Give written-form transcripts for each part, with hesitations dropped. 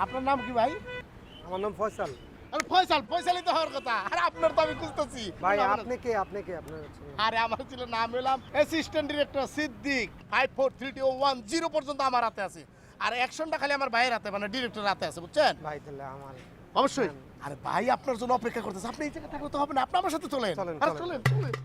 আপনার নাম কি ভাই? আমার নাম ফয়সাল। আরে ফয়সাল, ফয়সালই তো হওয়ার কথা। আরে আপনার তো আমি খুঁজতেছি। ভাই আপনি কে? আপনি কে? আপনার হচ্ছে আরে আমার ছিল নাম এলাম অ্যাসিস্ট্যান্ট ডিরেক্টর সিদ্দিক। 543210 পর্যন্ত আমার হাতে আছে। আর অ্যাকশনটা খালি আমার ভাইয়ের হাতে, মানে ডিরেক্টরের হাতে আছে, বুঝছেন? ভাই তাহলে আমার অবশ্যই। আরে ভাই আপনার জন্য অপেক্ষা করতেছে। আপনি এই জায়গায় থাকলে তো হবে না। আপনি আমার সাথে চলেন। চলেন, আরে চলেন। চলেন, চলেন।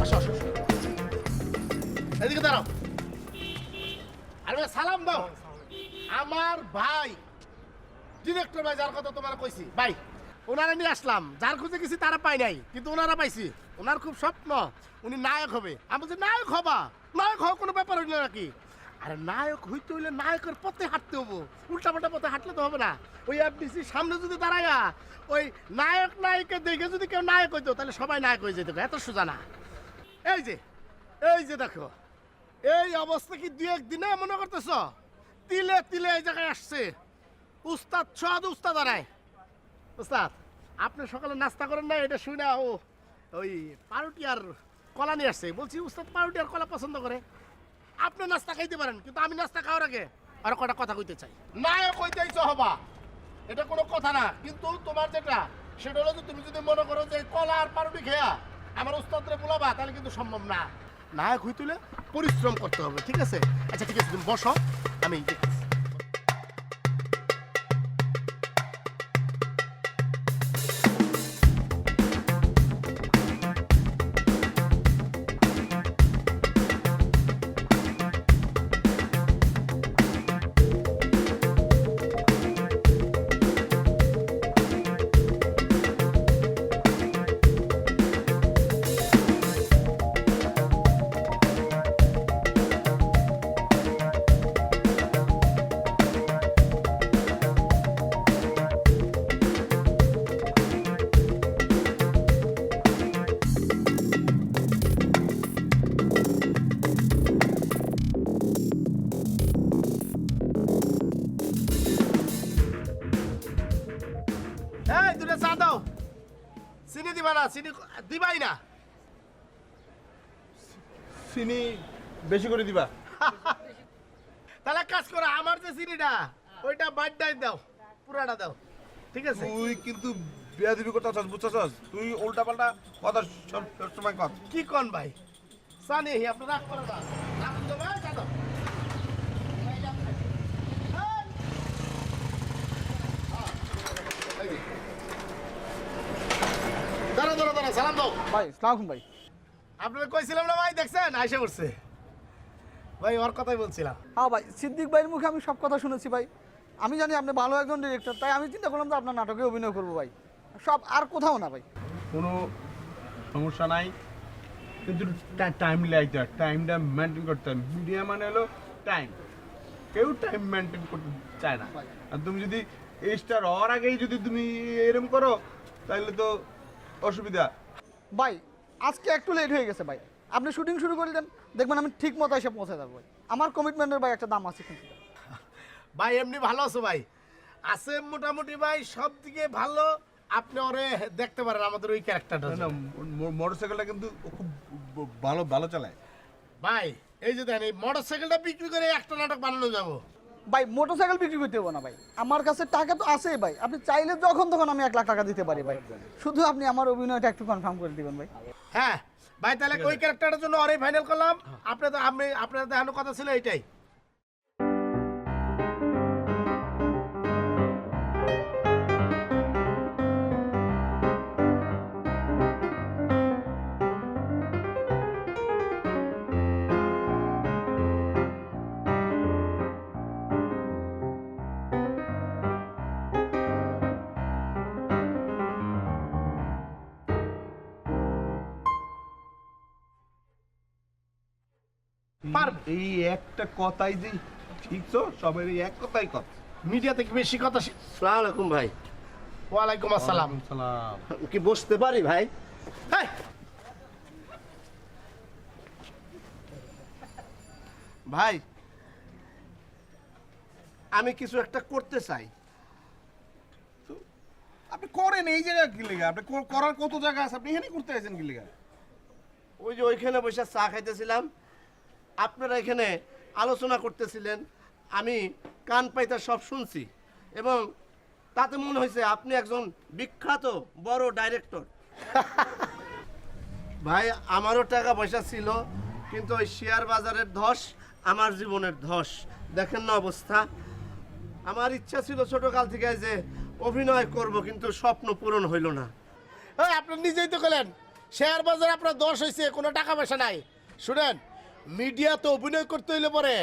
আসো, আসো, আসো। এদিকে দাঁড়াও। আরে ভাই সালাম দাও। আমার ভাই ডিরেক্টর ভাই, যার কথা তোমার কইছি ভাই, ওনারা নিয়ে আসলাম। যার খুঁজে গেছি তারা পাই নাই, কিন্তু ওনারা পাইছি। ওনার খুব স্বপ্ন উনি নায়ক হবে। আমি বলছি নায়ক হবা? নায়ক হওয়া কোনো ব্যাপার হইল নাকি? আরে নায়ক হইতে হইলে নায়কের পথে হাঁটতে হবো, উল্টাপাল্টা পথে হাঁটলে তো হবে না। ওই এফডিসি সামনে যদি দাঁড়ায়া ওই নায়ক নায়িকা দেখে যদি কেউ নায়ক হইতো, তাহলে সবাই নায়ক হয়ে যেত। এত সোজা না। এই যে, এই যে দেখো, এই অবস্থা কি দুই একদিনে মনে করতেছ? তিলে তিলে এই জায়গায় আসছে। উস্তাদ সদ উস্তাদ আনায়। উস্তাদ, আপনি সকালে নাস্তা করেন না, এটা শুনে ও ওই পাউরুটি আর কলা নিয়ে আসছে। বলছি উস্তাদ পাউরুটি আর কলা পছন্দ করে। আপনি নাস্তা খাইতে পারেন, কিন্তু আমি নাস্তা খাওয়ার আগে আর কটা কথা কইতে চাই। নায়ক হইতেইছ হবা, এটা কোনো কথা না। কিন্তু তোমার যেটা, সেটা হলো যে তুমি যদি মনে করো যে কলা আর পাউরুটি খেয়া আমার উস্তাদরে বলাবা, তাহলে কিন্তু সম্ভব না। নায়ক হইতে হলে পরিশ্রম করতে হবে, ঠিক আছে? আচ্ছা ঠিক আছে, তুমি বসো, আমি দেখতেছি। এই দুটো চা দাও। চিনি দিবা না? চিনি দিবাই না। চিনি বেশি করে দিবা। তাহলে কাজ করো, আমার যে চিনিটা ওইটা বাড্ডাই দাও, পুরাটা দাও, ঠিক আছে? তুই কিন্তু বেয়াদবি করতে চাস, বুঝছাস? তুই উল্টা পাল্টা কথা সব সময় কর। কি কন ভাই? জানি আপনি রাগ করে না। রাগ তো ভাই, চা দাও। দাঁড়া দাঁড়া দাঁড়া, সালাম দাও। ভাই সালাম ভাই। আপনারা কইছিলাম না ভাই, দেখছেন আইসা পড়ছে ভাই, ওর কথাই বলছিলাম। হ্যাঁ ভাই, সিদ্দিক ভাইয়ের মুখে আমি সব কথা শুনেছি ভাই। আমি জানি আপনি ভালো একজন ডিরেক্টর, তাই আমি চিন্তা করলাম যে আপনার নাটকে অভিনয় করবো ভাই। সব আর কোথাও না ভাই। কোনো সমস্যা নাই, কিন্তু টাইম লাগতে হয়, টাইমটা মেনটেন করতে হয়। মিডিয়া মানে হলো টাইম, কেউ টাইম মেনটেন করতে চায় না। আর তুমি যদি এই স্টার হওয়ার আগেই যদি তুমি এরকম করো, তাহলে তো অসুবিধা। ভাই আজকে একটু লেট হয়ে গেছে ভাই, আপনি শুটিং শুরু করে দেন, দেখবেন আমি ঠিক মতো এসে পৌঁছে যাবো ভাই। আমার কমিটমেন্টের ভাই একটা দাম আছে কিন্তু। ভাই এমনি ভালো আছো ভাই? আছে মোটামুটি ভাই, সব দিকে ভালো। আপনি ওরে দেখতে পারেন, আমাদের ওই ক্যারেক্টারটা। না মোটরসাইকেলটা কিন্তু ও খুব ভালো ভালো চালায়। ভাই এই যে দেখেন, এই মোটরসাইকেলটা বিক্রি করে একটা নাটক বানানো যাবো। ভাই মোটরসাইকেল বিক্রি করতে হবে না ভাই, আমার কাছে টাকা তো আছেই ভাই। আপনি চাইলে যখন তখন আমি 1 লাখ টাকা দিতে পারি ভাই, শুধু আপনি আমার অভিনয়টা একটু কনফার্ম করে দিবেন ভাই। হ্যাঁ ভাই, তাহলে ওই ক্যারেক্টারটার জন্য ওরে ফাইনাল করলাম। আপনার দেখানো কথা ছিল এইটাই। পারবে। এই একটা কথাই যে ঠিক তো সবের এই এক কথাই কথা। মিডিয়া থেকে বেশি কথা সালাম আলাইকুম ভাই। ওয়ালাইকুম আসসালাম। সালাম। কি বসতে পারি ভাই? হেই! ভাই আমি কিছু একটা করতে চাই। আপনি করেন এই জায়গা কি লেগে? আপনি করার কত জায়গা আছে, আপনি এখানে করতে আছেন কি লেগে? ওই যে ওইখানে বসে চা খাইতেছিলাম, আপনারা এখানে আলোচনা করতেছিলেন, আমি কান পাইতে সব শুনছি এবং তাতে মনে হয়েছে আপনি একজন বিখ্যাত বড় ডাইরেক্টর। ভাই আমারও টাকা পয়সা ছিল, কিন্তু ওই শেয়ার বাজারের ধস আমার জীবনের ধস। দেখেন না অবস্থা। আমার ইচ্ছা ছিল ছোটকাল থেকে যে অভিনয় করব, কিন্তু স্বপ্ন পূরণ হইল না। এই, আপনি নিজেই তো বলেন শেয়ার বাজারে আপনার দোষ হয়েছে, কোনো টাকা পয়সা নাই। শুনেন, মিডিয়াতে অভিনয় করতে হইলে পরে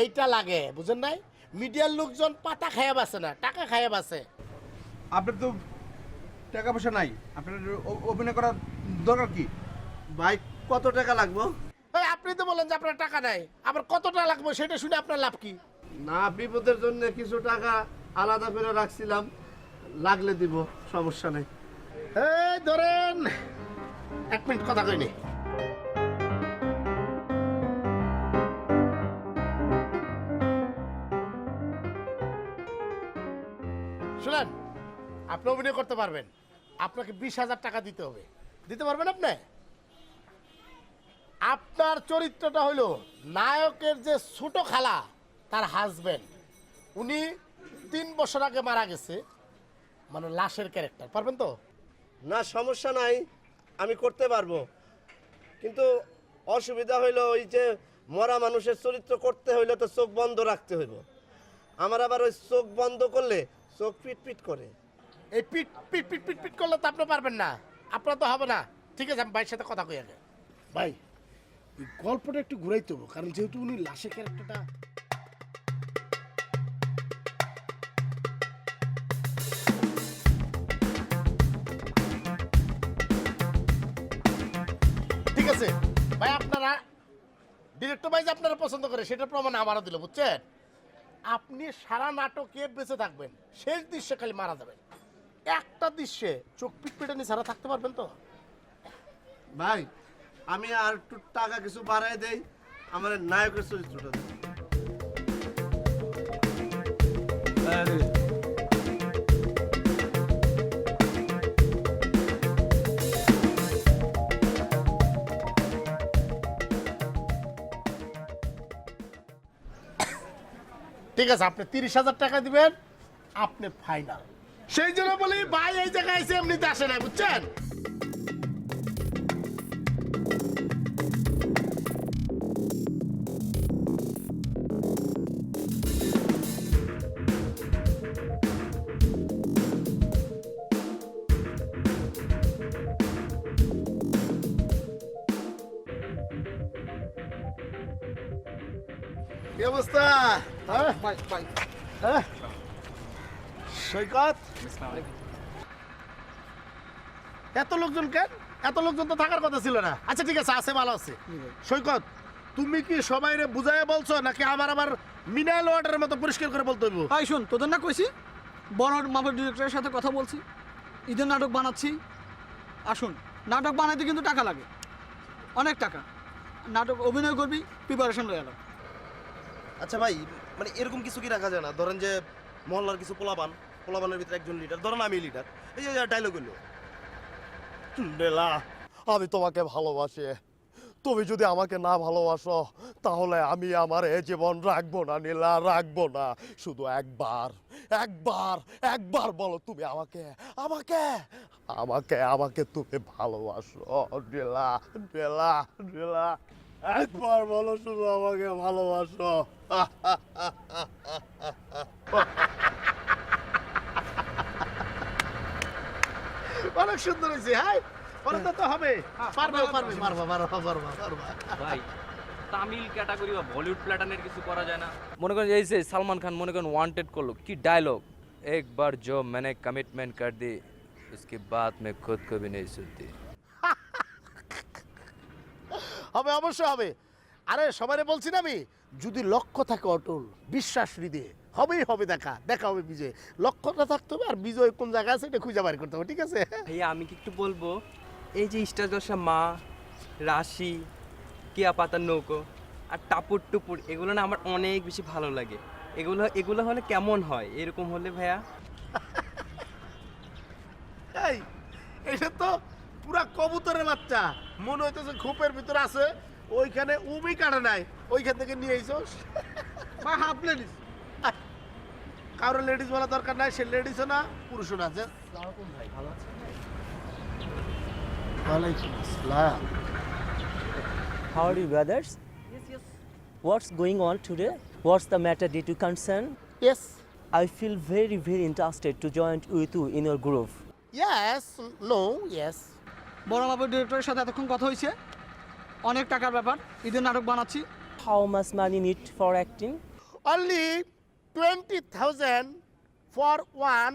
এইটা লাগে, বুঝেন নাই? মিডিয়ার লোকজন পাতা খাইয়া বাসে না, টাকা খাইয়া বাসে। আপনার তো টাকা পয়সা নাই, আপনার অভিনয় করার দরকার কি? ভাই কত টাকা লাগবো? এই, আপনি তো বলেন যে আপনার টাকা নাই, আবার কতটা লাগবে সেটা শুনে আপনার লাভ কি? না, বিপদের জন্য কিছু টাকা আলাদা করে রাখছিলাম, লাগলে দিব, সমস্যা নেই। এই ধরেন 1 মিনিট কথা কইনি। শুনেন, আপনি অভিনয় করতে পারবেন, আপনাকে 20,000 টাকা দিতে হবে। দিতে পারবেন আপনি? আপনার চরিত্রটা হইল নায়কের যে ছোট খালা, তার হাজবেন্ড, উনি 3 বছর আগে মারা গেছে, মানে লাশের ক্যারেক্টার। পারবেন তো? না সমস্যা নাই, আমি করতে পারবো, কিন্তু অসুবিধা হইলো ওই যে মরা মানুষের চরিত্র করতে হইলে তো চোখ বন্ধ রাখতে হইব। আমার আবার ওই চোখ বন্ধ করলে চোখ পিট পিট করে। এই পিট পিট পিট পিট পিট করলে তো আপনি পারবেন না, আপনার তো হবে না। ঠিক আছে, আমি ভাইয়ের সাথে কথা কই আগে। ভাই, এই গল্পটা একটু ঘুরাইতে হবে, কারণ যেহেতু উনি লাশের ক্যারেক্টারটা। ঠিক আছে ভাই, আপনারা ডিরেক্টর ভাই যে আপনারা পছন্দ করে সেটা প্রমাণ আমারও দিল, বুঝছেন? আপনি সারা নাটকে বেঁচে থাকবেন, শেষ দৃশ্যে খালি মারা যাবেন। একটা দৃশ্যে চোখ পিট পিটানি ছাড়া থাকতে পারবেন তো? ভাই আমি আর একটু টাকা কিছু বাড়াই দেই, আমার নায়কের চরিত্রটা দেন। ঠিক আছে, আপনি 30,000 টাকা দিবেন, আপনি ফাইনাল। সেই জন্য বলি ভাই এই জায়গায় এসে এমনিতে আসে না, বুঝছেন? কি অবস্থা? হ্যাঁ ভাই ভাই হ্যাঁ সৈকত, এত লোকজন কেন? এত লোকজন তো থাকার কথা ছিল না। আচ্ছা ঠিক আছে, আছে, ভালো আছে। সৈকত, তুমি কি সবাইরে বুঝাইয়া বলছো নাকি আবার মিনারেল ওয়াটারের মতো পরিষ্কার করে বলতে হইব? ভাই শুন, তোদের না কইছি বড় মাপের ডিরেক্টরের সাথে কথা বলছি, ঈদের নাটক বানাচ্ছি। আসুন, নাটক বানাইতে কিন্তু টাকা লাগে, অনেক টাকা। নাটক অভিনয় করবি, প্রিপারেশন লয়ে এলাম। আচ্ছা ভাই, মানে এরকম কিছু কি রাখা যায় না? ধরেন যে মহল্লার কিছু পোলাপানের ভিতরে একজন লিডার, ধরেন আমি লিডার, এই যে ডায়লগ হইলো, নীলা, আমি তোমাকে ভালোবাসি। তুমি যদি আমাকে না ভালোবাসো তাহলে আমি আমার এ জীবন রাখবো না নীলা, রাখবো না। শুধু একবার একবার একবার বলো তুমি আমাকে আমাকে আমাকে আমাকে তুমি ভালোবাসো নীলা, নীলা, নীলা, একবার বলো শুধু আমাকে ভালোবাসো। অনেক সুন্দর হয়েছে। হ্যাঁ, পরে তো হবে, পারবে পারবে, পারবা পারবা পারবা পারবা। ভাই তামিল ক্যাটাগরি বা বলিউড প্ল্যাটার্নের কিছু করা যায় না? মনে করেন এই যে সালমান খান মনে করেন ওয়ান্টেড করলো, কি ডায়লগ, একবার जो मैंने कमिटमेंट कर दी उसके बाद मैं खुद को भी नहीं सुनती। হবে, অবশ্যই হবে। আরে সবারে বলছি না আমি, যদি লক্ষ্য থাকে অটল, বিশ্বাস হৃদয়ে, হবেই হবে দেখা, দেখা হবে বিজয়। লক্ষ্যটা থাকতে হবে আর বিজয় কোন জায়গায় আছে এটা খুঁজে বের করতে হবে, ঠিক আছে? ভাইয়া আমি কি একটু বলবো, এই যে স্টার দশা মা, রাশি, কেয়া পাতার নৌকো আর টাপুর টুপুর, এগুলো না আমার অনেক বেশি ভালো লাগে। এগুলো এগুলো হলে কেমন হয় এরকম হলে ভাইয়া? এই এটা তো পুরা কবুতরের বাচ্চা, মনে হইতেছে খোপের ভিতরে আছে, ওইখানে উমি কাটে নাই, ওইখান থেকে নিয়ে আইছস। ভাই হাফ লেডিস। কারোর লেডিস বলা দরকার নাই, সে লেডিসও না পুরুষও না। যে ওয়ালাইকুম আসসালাম। How are you, brothers? Yes. What's going on today? What's the matter? Did you concern? Yes I feel very, very interested to join with you in your group. Yes no yes. বড় মাপের ডিরেক্টরের সাথে এতক্ষণ কথা হয়েছে, অনেক টাকার ব্যাপার, ঈদের নাটক বানাচ্ছি। How much money need for acting? Only 20,000 for one.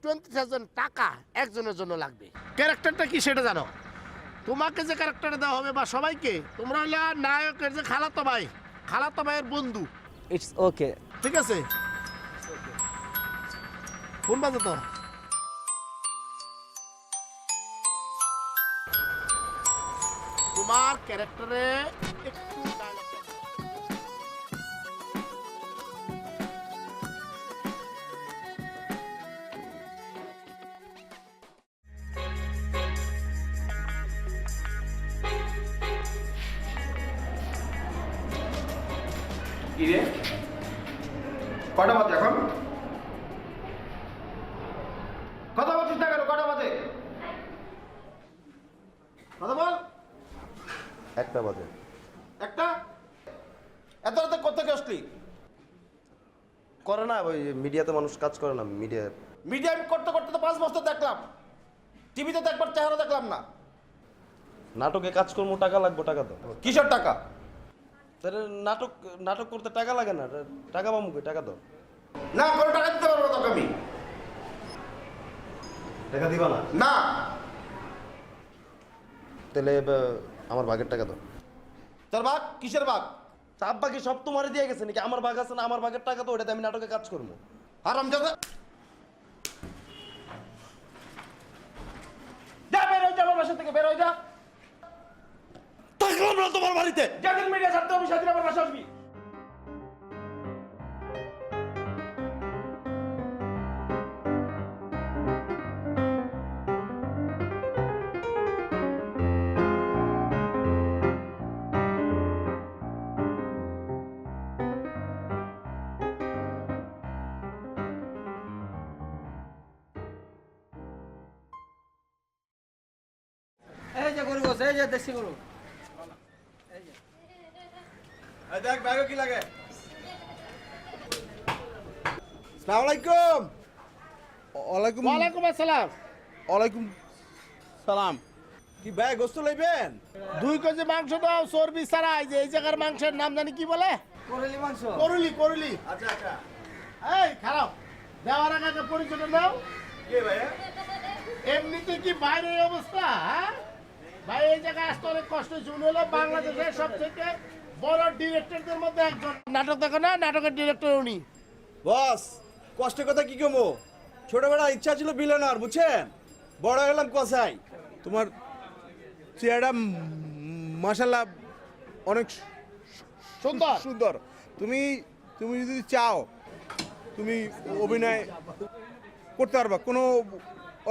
20,000 টাকা একজনের জন্য লাগবে। ক্যারেক্টারটা কি সেটা জানো? তোমাকে যে ক্যারেক্টারটা দেওয়া হবে বা সবাইকে, তোমরা হলে নায়কের যে খালাতো ভাই, খালাতো ভাইয়ের বন্ধু, It's okay. ঠিক আছে? ফোন বাজে তো। তোমার ক্যারেক্টারে একটু dialogue থাকবে। কি রে, কটা বাজে এখন? কথা বলছিস না কেন? কটা বাজে? কথা বল। 1টা বাজে। একটা এত রাতে কোথেকে আসলি? করে না, ওই মিডিয়াতে মানুষ কাজ করে না, মিডিয়া। মিডিয়া করতে করতে তো 5 বছর দেখলাম, টিভিতে তো একবার চেহারা দেখলাম না। নাটকে কাজ করবো, টাকা লাগবে, টাকা দাও। কিসের টাকা? তাহলে নাটক নাটক করতে টাকা লাগে না, টাকা পাবো কই, টাকা দাও। না, কোনো টাকা দিতে পারবো না তোকে আমি। টাকা দিবা না? না। তাহলে আমার ভাগের টাকা দাও। তোর ভাগ? কিসের ভাগ? চাপ বাকি সব তোমারে দিয়ে গেছে নাকি? আমার ভাগ আছে না, আমার ভাগের টাকা তো, ওটাতে আমি নাটকে কাজ করবো। হারামজাদা। যা বের হয়ে যা, আমার বাসা থেকে বের হয়ে যা। থাকলাম না তোমার বাড়িতে। যেদিন মিডিয়া ছাড়তে হবে সেদিন আমার বাসা আসবি। এই যে গরু বস, এই যে দেশি গরু। দেখ ব্যাগে কি লাগে। আসসালামু আলাইকুম। ওয়ালাইকুম ওয়ালাইকুম আসসালাম। ওয়ালাইকুম সালাম। কি ব্যাগ গোস্ত লইবেন? 2 কেজি মাংস দাও, চর্বি ছাড়া। এই যে এই জায়গার মাংসের নাম জানি কি বলে? করলি মাংস। করুলি, করুলি। আচ্ছা আচ্ছা। এই খারাপ, দেওয়ার আগে একটা পরিচয় নাও। কে ভাইয়া? এমনিতে কি বাইরে এই অবস্থা? হ্যাঁ ভাই, এই জায়গায় আসতে অনেক কষ্ট হয়েছে। উনি হলো বাংলাদেশের সবথেকে বড় ডিরেক্টরদের মধ্যে একজন। নাটক দেখো না, নাটকের ডিরেক্টর উনি। বস, কষ্টের কথা কি কমো? ছোটবেলা ইচ্ছা ছিল বিলেনার, বুঝছেন? বড় হলাম কসাই। তোমার চেহারা মাশাআল্লাহ অনেক সুন্দর। সুন্দর। তুমি তুমি যদি চাও তুমি অভিনয় করতে পারবা, কোনো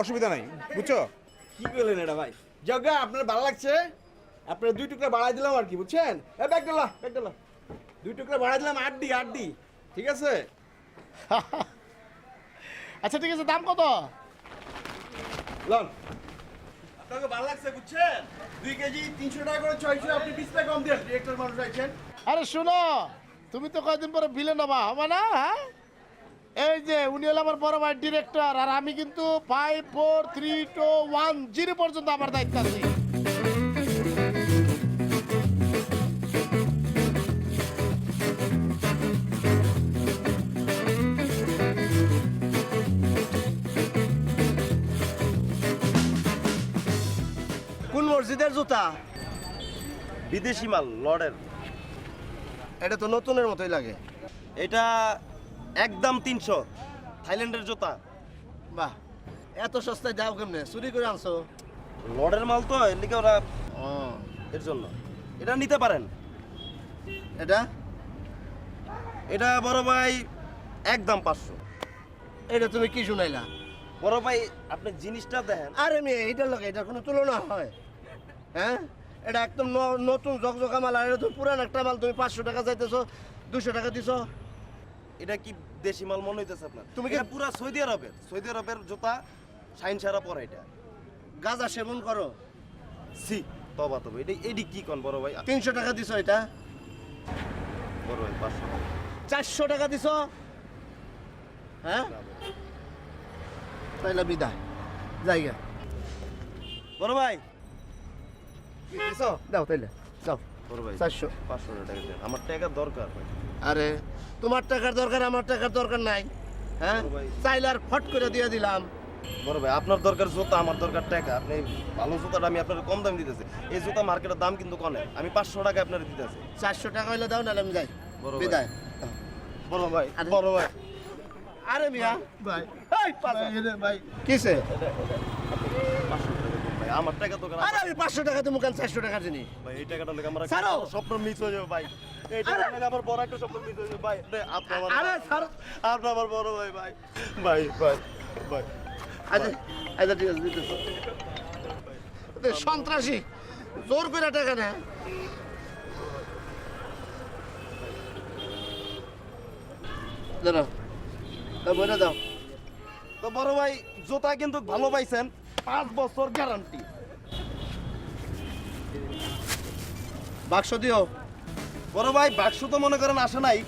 অসুবিধা নাই, বুঝছো? কি করলেন এটা ভাই? জগা আপনার ভালো লাগছে, আপনার 2 টুকরা বাড়াই দিলাম আর কি, বুঝছেন? ব্যাগ ডালা, ব্যাগ ডালা। 2 টুকরা বাড়াই দিলাম, 8D, ঠিক আছে? আচ্ছা ঠিক আছে, দাম কত? লন, আপনাকে ভালো লাগছে, বুঝছেন? 2 কেজি 300 টাকা করে চাইছে, আপনি 20 টাকা কম দেন, ডিরেক্টর মানুষ আইছেন। আরে শুনো, তুমি তো কয়েকদিন পরে ভিলেন হবা, হবে না? হ্যাঁ, এই যে উনি হলো আমার বড় ভাই ডিরেক্টর, আর আমি কিন্তু 5, 4, 3, 2, 1, 0 পর্যন্ত আমার দায়িত্ব আছে। কোন মসজিদের জুতা? বিদেশি মাল লর্ডের। এটা তো নতুনের মতোই লাগে। এটা একদম 300 থাইল্যান্ডের জুতা। বাহ, এত সস্তায় দাও কেমনে? চুরি করে আনছো? লর্ডের মাল তো এর লিগে ওরা ও, এর জন্য এটা নিতে পারেন। এটা এটা বড় ভাই একদম 500। এটা তুমি কি শুনাইলা? বড় ভাই আপনি জিনিসটা দেখেন। আরে মেয়ে, এইটার লগে এটা কোনো তুলনা হয়? হ্যাঁ, এটা একদম নতুন ঝকঝকা মাল। আর এটা তো পুরান একটা মাল। তুমি 500 টাকা চাইতেছো, 200 টাকা দিছো। এটা কি দেশি মাল মনে হইতেছে আপনার? তুমি তুমি কি- কি পুরা সৌদি আরবের জুতা শাইন সারা পরা এটা। গাঁজা সেবন করো? সি তবা তবে এটা এডি কি কোন বড় ভাই? 300 টাকা দিছো এটা? বড় ভাই 500 টাকা। 400 টাকা দিছো? হ্যাঁ, তাইলে বিদায়, জায়গা বড় ভাই দিছো, দাও তাইলে দাও। বড় ভাই 400। 500 টাকা দেন, আমার টাকা দরকার ভাই। আরে তোমার টাকার দরকার, আমার টাকার দরকার নাই। হ্যাঁ, বড় ভাই। চাইলে আর ফট করে দিয়ে দিলাম। বড় ভাই আপনার দরকার জুতা, আমার দরকার টাকা। আপনি ভালো জুতাটা আমি আপনার কম দামে দিতেছি। এই জুতা মার্কেটের দাম কিন্তু কনে, আমি 500 টাকা আপনার দিতেছি। 400 টাকা হইলে দাও, নাহলে আমি যাই। বড় ভাই। বিদায়। বড় ভাই আরে- বড় ভাই আরে মিয়া ভাই এই পাঁচ- ভাই কিসে? 500 টাকা দিন ভাই, আমার টাকা তো আরে আমি 500 টাকা তুমি কেন 400 টাকা জিনি? ভাই এই টাকাটা লেগে আমার ছাড়ো। একটা স্বপ্ন মিস হয়ে যাবে ভাই। এই টাকাটা লেগে আমার বড় একটা স্বপ্ন মিস হয়ে যাবে ভাই। আপনি আমার আরে স্যার, আপনি আমার বড় ভাই ভাই ভাই ভাই ভাই আচ্ছা আচ্ছা ঠিক আছে, দিতেছো। তো সন্ত্রাসী জোর করে টাকা নেয়। দাঁড়াও, বলে দাও। তো বড় ভাই জুতা কিন্তু ভালো পাইছেন, 5 বছর গ্যারান্টি। বাক্স দিও। বড় ভাই বাক্স তো মনে করেন আসে নাই।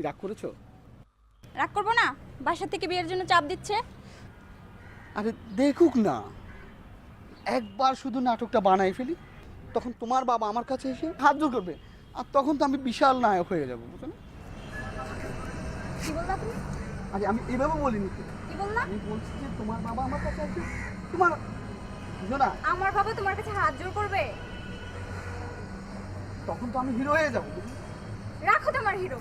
রাগ করেছো? রাগ করবো না? বাসা থেকে বিয়ের জন্য চাপ দিচ্ছে। আরে দেখুক না, একবার শুধু নাটকটা বানাই ফেলি, তখন তোমার বাবা আমার কাছে এসে হাত জোর করবে, আর তখন তো আমি বিশাল নায়ক হয়ে যাবো, বুঝছো না? কি বললা তুমি? আরে আমি এভাবে বলিনি তো। কি বললা? আমি বলছি যে তোমার বাবা আমার কাছে আসবে, তোমার বুঝো না, আমার বাবা তোমার কাছে হাত জোর করবে? তখন তো আমি হিরো হয়ে যাবো, বুঝলি? রাখো তোমার হিরো।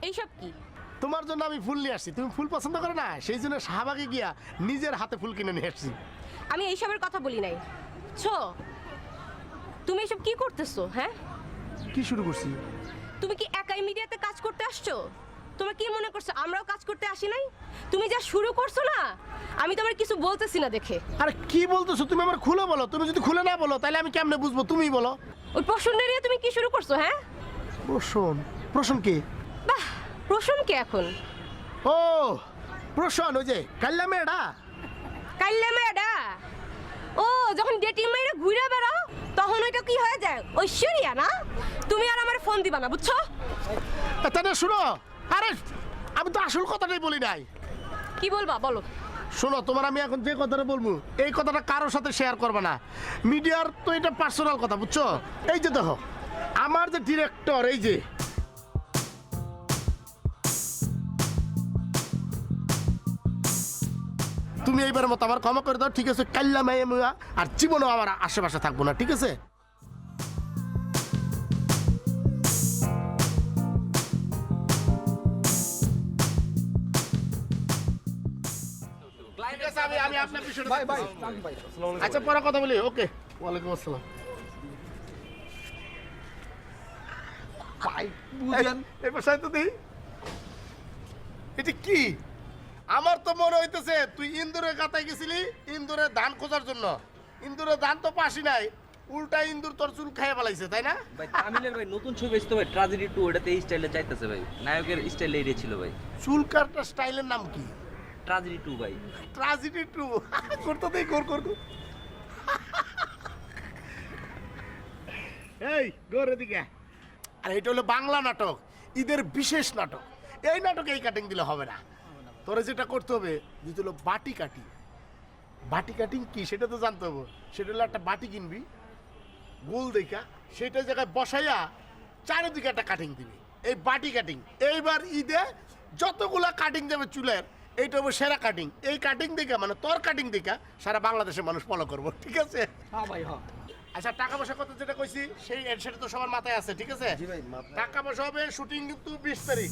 এইসব কি? তোমার জন্য আমি ফুল নিয়ে আসছি। তুমি ফুল পছন্দ করো না, সেই জন্য শাহবাগে গিয়া নিজের হাতে ফুল কিনে নিয়ে আসছি। আমি এইসবের কথা বলি নাই। ছো, তুমি এসব কি করতেছো? হ্যাঁ, কি শুরু করছি? তুমি কি একাই মিডিয়াতে কাজ করতে আসছো? তোমরা কি মনে করছো আমরাও কাজ করতে আসি নাই? তুমি যা শুরু করছো না, আমি তোমার কিছু বলতেছি না দেখে। আরে কি বলতেছো তুমি? আমার খুলে বলো। তুমি যদি খুলে না বলো তাহলে আমি কেমনে বুঝবো? তুমিই বলো। ওই প্রশ্নটা নিয়ে তুমি কি শুরু করছো? হ্যাঁ, প্রশ্ন? প্রশ্ন কি? বাহ, প্রশ্ন কে এখন? ও প্রশ্ন, ওই যে কাল্লা মেয়েটা। কাইল্লা মেয়েডা? ও, যখন ডেটিং মেয়েরা ঘুরে বেড়াও তখন ওইটা কি হয়ে যায়? ঐশ্বরিয়া না? তুমি আর আমার ফোন দিবা না, বুঝছো? তাহলে শুনো, আরে আমি তো আসল কথাটাই বলি নাই। কি বলবা বলো। শোনো, তোমার আমি এখন যে কথাটা বলবো এই কথাটা কারোর সাথে শেয়ার করবে না। মিডিয়ার তো এটা পার্সোনাল কথা, বুঝছো? এই যে দেখো, আমার যে ডিরেক্টর, এই যে তুমি এইবার মতো আমার ক্ষমা করে দাও, ঠিক আছে? কাল্লা মাইয়া মুয়া আর জীবনও আমার আশেপাশে থাকবো না, ঠিক আছে? ঠিক আছে আমি আপনার বিষয়টা ভাই ভাই দেখতেছি। ভাই আচ্ছা পরে কথা বলি ওকে ওয়ালাইকুম আসসালাম ভাই বুঝেন এই পাশায় তো দেই এটা কি আমার তো মনে হইতেছে তুই ইন্দুরের কাতায় গেছিলি ইন্দুরের ধান খোঁজার জন্য ইন্দুরের ধান তো পাসি নাই উল্টা ইন্দুর তোর চুল খাইয়া ফেলাইছে তাই না ভাই তামিলের ভাই নতুন ছবি এসেছে ভাই ট্রাজেডি 2 ওটাতে এই স্টাইলে চাইতেছে ভাই নায়কের স্টাইলে এরিয়া ছিল ভাই চুল কাটার স্টাইলের নাম কি ট্রাজেডি 2 ভাই ট্রাজেডি 2 করতে দেই কর এই গোরে দিকে আর এটা হলো বাংলা নাটক ঈদের বিশেষ নাটক এই নাটকে এই কাটিং দিলে হবে না তোরে যেটা করতে হবে যেটা হলো বাটি কাটিং কি সেটা তো জানতে হবে সেটা হলো একটা বাটি কিনবি গোল দেখা সেটা জায়গায় বসাইয়া চারিদিকে একটা কাটিং দিবি এই বাটি কাটিং এইবার ঈদে যতগুলা কাটিং যাবে চুলের এইটা হবে সেরা কাটিং এই কাটিং দেখে মানে তোর কাটিং দেখে সারা বাংলাদেশের মানুষ ফলো করবো ঠিক আছে হ্যাঁ ভাই হ্যাঁ আচ্ছা টাকা পয়সা কত যেটা কইছি সেই সেটা তো সবার মাথায় আছে ঠিক আছে জি ভাই টাকা পয়সা হবে শুটিং কিন্তু 20 তারিখ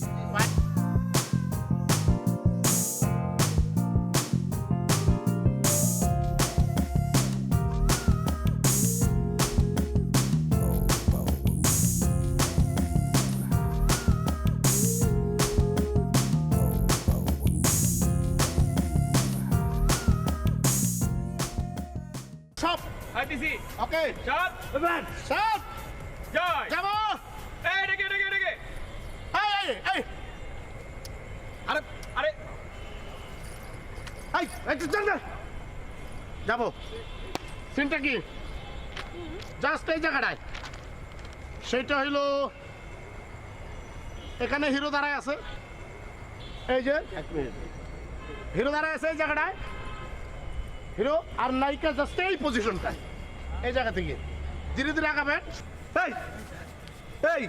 সব আইটিসি ওকে চাপ সব জয় যাবো এই ডেকে এই আরে আরে এই চল না যাবো সিনটা কি জাস্ট এই জায়গাটায় সেইটা হইলো এখানে হিরো দাঁড়ায় আছে এই যে হিরো দাঁড়ায় আছে এই জায়গাটায় হিরো আর নায়িকা জাস্ট এই পজিশনটায় এই জায়গা থেকে ধীরে ধীরে আগাবেন এই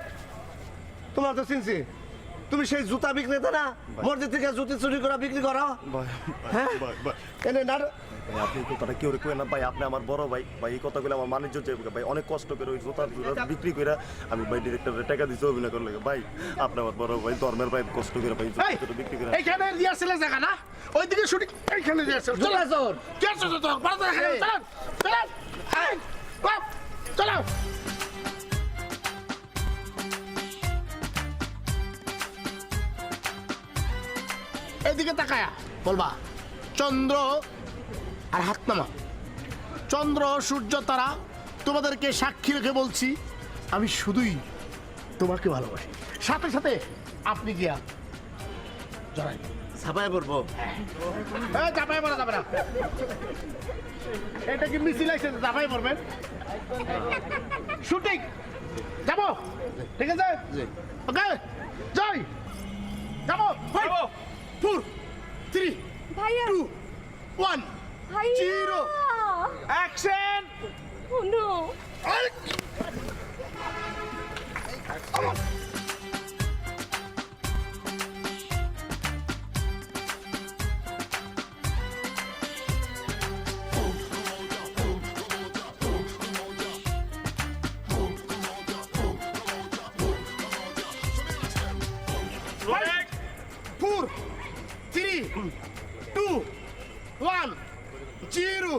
তোমার তো চিনছি তুমি সেই জুতা বিক্রেতা না মসজিদ থেকে জুতি চুরি করে বিক্রি করো হ্যাঁ এনে না ভাই আপনি কথাটা কেউ কই না ভাই আপনি আমার বড় ভাই ভাই এই কথাগুলো আমার বাণিজ্য যাইবে ভাই অনেক কষ্ট করে ওই জুতা বিক্রি করে আমি ভাই ডিরেক্টরের টাকা দিতে অভিনয় করলে ভাই আপনি আমার বড় ভাই ধর্মের ভাই কষ্ট করে ভাই জুতা বিক্রি করে এইখানে রিহার্সেলের জায়গা না ওইদিকে শুটিং এইখানে রিহার্সেল চলো চল কে চলো তো বড় দেখা চলো চলো চলো এদিকে তাকায়া বলবা চন্দ্র আর হাত নামা চন্দ্র সূর্য তারা তোমাদেরকে সাক্ষী রেখে বলছি আমি শুধুই তোমাকে ভালোবাসি সাথে সাথে আপনি গিয়া জড়াই ছাপায় পড়বো চাপাই পড়া যাবে না এটা কি মিছিল আছে চাপাই পড়বেন শুটিং যাবো ঠিক আছে ওকে জয় যাবো 4 3 ভাইয়া 2 1 ভাইয়া 0 action Oh no! Four, 3, 2, 1, 0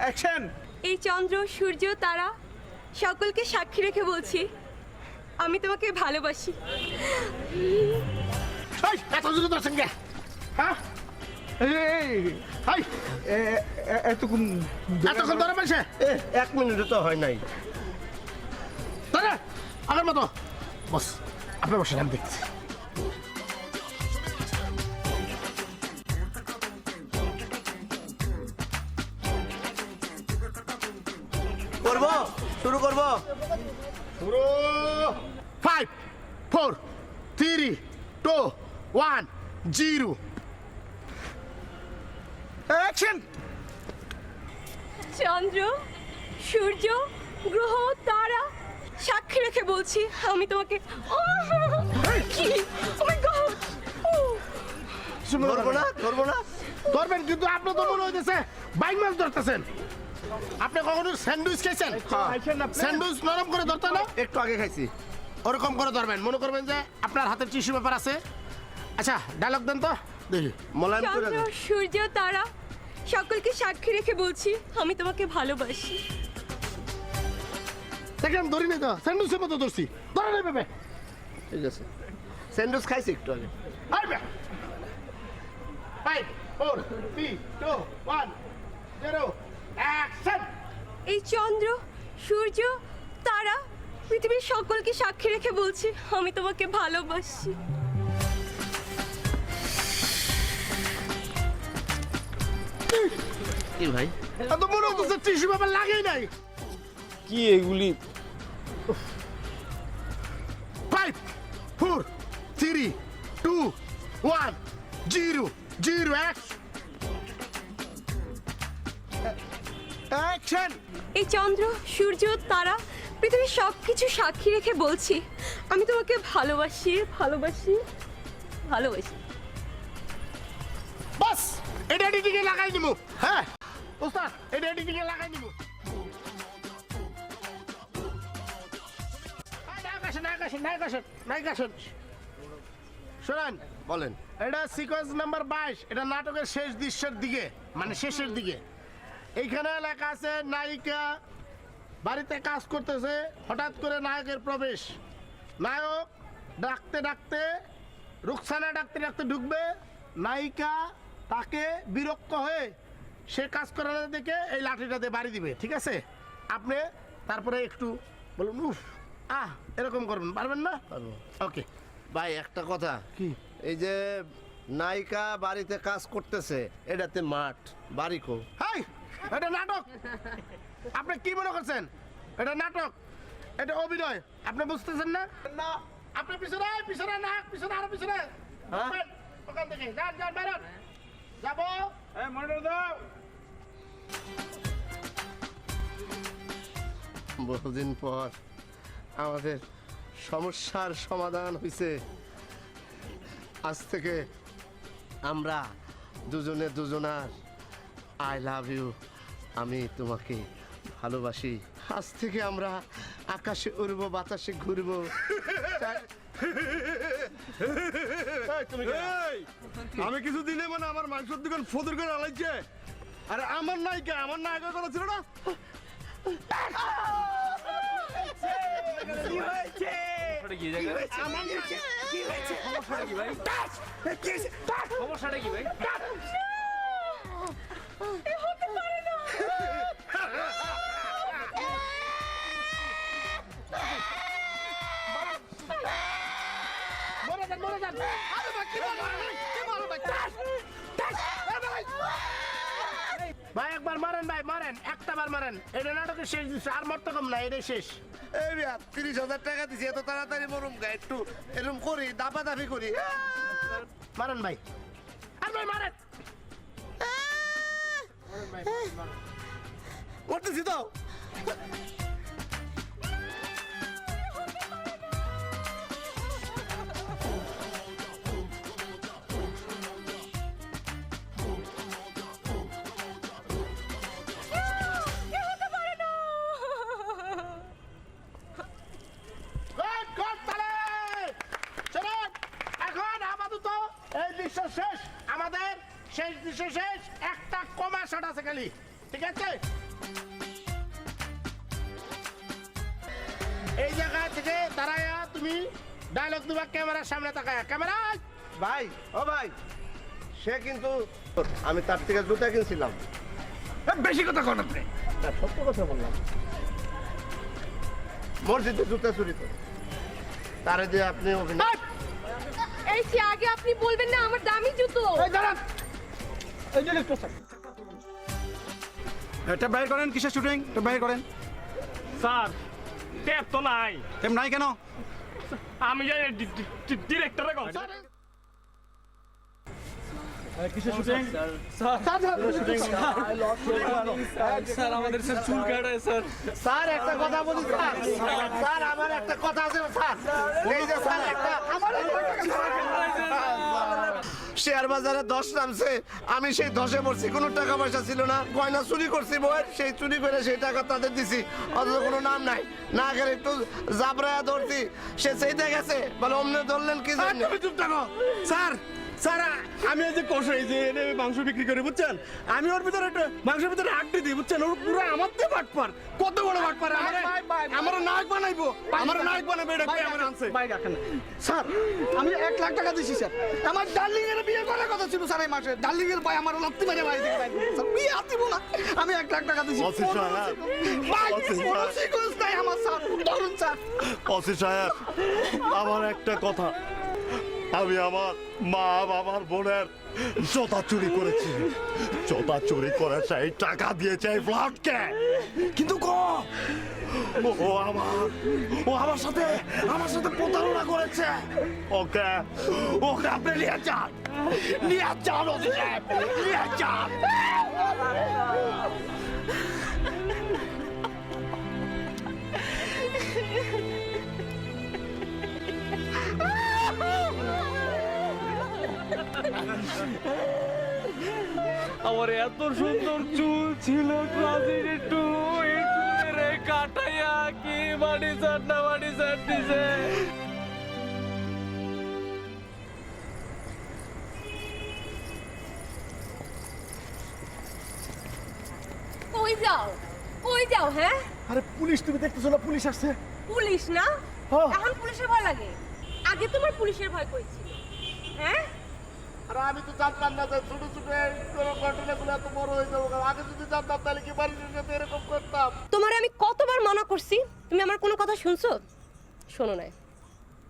action এই চন্দ্র সূর্য তারা সকলকে সাক্ষী রেখে বলছি আমি তোমাকে ভালোবাসি এত জোরে দর্শন গে হ্যাঁ হাই এতক্ষণ এতক্ষণ ধরে পেয়েছে 1 মিনিট তো হয় নাই ধরে আগের মতো বস আপনি বসে আমি দেখছি করবো শুরু করবো শুরু 5 4 3 2 1 0 অ্যাকশন চন্দ্র সূর্য গ্রহ তারা সাক্ষী রেখে বলছি আমি তোমাকে কি ও মাই গড ধরবো না ধরবেন কিন্তু আপনি তো মনে হইতেছে বাইক মাছ ধরতেছেন আপনি কখনো স্যান্ডউইচ খাইছেন স্যান্ডউইচ নরম করে ধরতে না একটু আগে খাইছি ওরকম করে ধরবেন, মনে করবেন যে আপনার হাতে টিস্যু পেপার আছে। আচ্ছা ডায়লগ দেন তো দেখি। মলায়ম করে চন্দ্র দেন। সূর্য তারা সকলকে সাক্ষী রেখে বলছি আমি তোমাকে ভালোবাসি। দেখেন ধরি নাই তো, স্যান্ডউইচের মতো ধরছি, ধরে নেই পেপে। ঠিক আছে, স্যান্ডউইচ খাইছি একটু আগে। আসবে 5 4 3 2 1 0 অ্যাকশন। এই চন্দ্র সূর্য তারা পৃথিবীর সকলকে সাক্ষী রেখে বলছি আমি তোমাকে ভালোবাসি। কি ভাই? এত মনে হচ্ছে টিস্যু পেপার লাগেই নাই। কি এগুলি? 5 4 3 2 1 0 0 অ্যাকশন। এই চন্দ্র সূর্য তারা পৃথিবীর সব কিছু সাক্ষী রেখে বলছি আমি তোমাকে ভালোবাসি ভালোবাসি ভালোবাসি। বাস এটা এডিটিংয়ে লাগাই নিমু। হ্যাঁ ওস্তাদ, এটা এডিটিংয়ে লাগাই নিমু। শোনেন, বলেন। এটা সিকোয়েন্স নাম্বার 22, এটা নাটকের শেষ দৃশ্যের দিকে, মানে শেষের দিকে। এইখানে লেখা আছে নায়িকা বাড়িতে কাজ করতেছে, হঠাৎ করে নায়কের প্রবেশ। নায়ক ডাকতে ডাকতে, রুকসানা ডাকতে ডাকতে ঢুকবে, নায়িকা তাকে বিরক্ত হয়ে সে কাজ করার দেখে এই লাঠিটা দিয়ে বাড়ি দিবে, ঠিক আছে? আপনি তারপরে একটু বলুন উফ আহ এরকম করবেন, পারবেন না? পারবো। ওকে ভাই একটা কথা, কি? এই যে নায়িকা বাড়িতে কাজ করতেছে, এটাতে মাঠ, বাড়ি কো? হাই, এটা নাটক। আপনি কি মনে করছেন এটা নাটক? এটা অভিনয়, আপনি বুঝতেছেন না? না আপনি পিছনে পিছনে না, পিছনে আরো পিছনে। হ্যাঁ? ওখান থেকে যান যান বেরোন, যাবো। মনিটর দাও। বহুদিন পর আমাদের সমস্যার সমাধান হয়েছে। আজ থেকে আমরা দুজনে দুজনার আই লাভ ইউ, আমি তোমাকে ভালোবাসি। আজ থেকে আমরা আকাশে উড়বো, বাতাসে ঘুরবো। আমি কিছু দিলে মানে আমার মাংসের দোকান ফদর করে আলাইছে। আরে আমার নায়িকা, আমার নায়িকার কথা ছিল না? সমস্যাটা কি জায়গা? সমস্যাটা কি ভাই? সমস্যাটা কি ভাই? মরে যান মরে যান। আরে ভাই কি বলো ভাই, কি বলো ভাই? টাস, টাস, আরে ভাই। ভাই একবার মারেন ভাই, মারেন, একটা বার মারেন। এটা নাটকের শেষ দৃশ্য, আর মরতে কম না, এটাই শেষ। এই মিয়া, 30,000 টাকা দিছি, এত তাড়াতাড়ি মরুম গা? একটু এরকম করি, দাপাদাপি করি। মারেন ভাই, আর ভাই মারেন। করতেছি তো। Good, good, তালে। চলুন, এখন আপাতত এই দৃশ্য শেষ, আমাদের শেষ দৃশ্য শেষ, একটা কমা শট আছে খালি, ঠিক আছে? এই জায়গা থেকে দাঁড়ায়া তুমি ডায়লগ দিবা ক্যামেরার সামনে তাকায়া। ক্যামেরা ভাই, ও ভাই, সে কিন্তু, আমি তার থেকে জুতা কিনছিলাম। বেশি কথা কোন আপনি? না, সত্য কথা বললাম। মসজিদে জুতা চুরি করে তারে দিয়ে আপনি অভিনয়। এই সে আগে আপনি বলবেন না আমার দামি জুতো। এই দাঁড়ান, এই যে একটু স্যার, এটা বাইর করেন, কিসের শুটিং? এটা বাইর করেন। স্যার ট্যাপ তো নাই। তেম নাই কেন? আমি যাই ডিরেক্টরে কল। কিসের শুটিং? স্যার আমাদের স্যার চুল কাটায় স্যার। স্যার একটা কথা বলি স্যার, স্যার আমার একটা কথা আছে স্যার। এই যে স্যার একটা শেয়ার বাজারে 10 নামছে, আমি সেই 10-এ পড়ছি, কোনো টাকা পয়সা ছিল না, গয়না চুরি করছি বউয়ের, সেই চুরি করে সেই টাকা তাদের দিছি, অথচ কোনো নাম নাই, না গেলে একটু জাবরায়া ধরছি, সে সেইতে গেছে, বলে অমনে ধরলেন কি জন্য? তুমি চুপ থাকো স্যার। স্যার আমি এই যে কষাই যে এনে মাংস বিক্রি করি বুঝছেন, আমি ওর ভিতরে একটা মাংসের ভিতরে হাড্ডি দিই বুঝছেন, ওর পুরো আমার দিয়ে বাটপার, কত বড় বাটপার, আমার নায়ক বানাইবো, আমার নায়ক বানাবে, এটা কে আমার আনছে? ভাই রাখেন না। স্যার আমি 1 লাখ টাকা দিছি স্যার, আমার ডার্লিং এর বিয়ে করার কথা ছিল স্যার এই মাসে, ডার্লিং এর ভাই আমার লাত্তি মেরে বাড়ি থেকে বাইরে দিয়েছে। স্যার বিয়ে আর দিব না, আমি 1 লাখ টাকা দিছি। অসিত সাহেব, ভাই অসিত সাহেব। কোনো সিকোয়েন্স নাই আমার স্যার, ধরুন স্যার। অসিত সাহেব, আমার একটা কথা, আমি আমার মা বাবার বোনের জোতা চুরি করেছি, জোতা চুরি করে সেই টাকা দিয়েছে এই ফ্ল্যাটকে, কিন্তু ও আমার সাথে প্রতারণা করেছে, ওকে আপনি নিয়ে যান, অসিত সাহেব, নিয়ে যান। আমার এত সুন্দর চুল ছিল ক্লাসিক একটু এই চুলের কাটাইয়া কি বাড়ি সার না বাড়ি সার দিছে। কই যাও হ্যাঁ? আরে পুলিশ, তুমি দেখতেছো না পুলিশ আসছে? পুলিশ না? হ্যাঁ। এখন পুলিশের ভয় লাগে? আগে তোমার পুলিশের ভয় কই ছিল? হ্যাঁ? আর আমি তো জানতাম না যে ছোট ছোট এই কোনো ঘটনাগুলো এত বড় হয়ে যাবো, আগে যদি জানতাম তাহলে কি বাড়ির সাথে এরকম করতাম? তোমার আমি কতবার মানা করছি, তুমি আমার কোনো কথা শুনছো? শোনো নাই।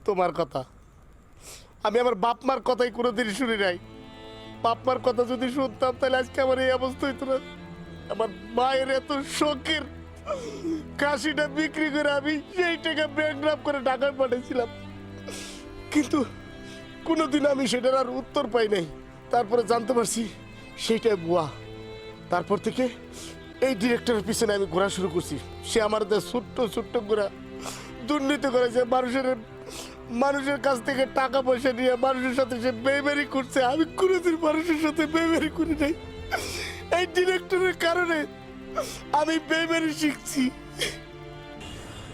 তোমার কথা, আমি আমার বাপ মার কথাই কোনোদিন শুনি নাই, বাপ মার কথা যদি শুনতাম তাহলে আজকে আমার এই অবস্থা হইতো না। আমার মায়ের এত শখের কাশিটা বিক্রি করে আমি সেই টাকা ব্যাংকড্রাফট করে ঢাকায় পাঠিয়েছিলাম, কিন্তু কোনোদিন আমি সেটার আর উত্তর পাই নাই। তারপরে জানতে পারছি সেইটাই বুয়া। তারপর থেকে এই ডিরেক্টরের পিছনে আমি ঘোরা শুরু করছি। সে আমার ছোট্ট ছোট্ট ঘোরা দুর্নীতি করেছে, মানুষের কাছ থেকে টাকা পয়সা নিয়ে মানুষের সাথে সে বেইমানি করছে। আমি কোনোদিন মানুষের সাথে বেইমানি করি নাই, এই ডিরেক্টরের কারণে আমি বেইমানি শিখছি।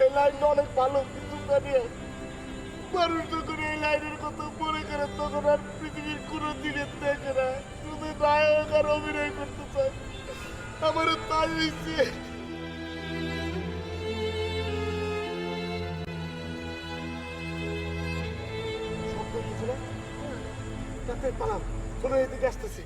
এই লাইনটা অনেক ভালো, কিছু জানিয়ে মানুষ যখন এই লাইনের কথা মনে করে তখন আর পৃথিবীর কোনো দিনের দেখে না, শুধু নায়ক আর অভিনয় করতে চায়। আমারও তাই হয়েছে। পালাম, কোনো এদিকে আসতেছে।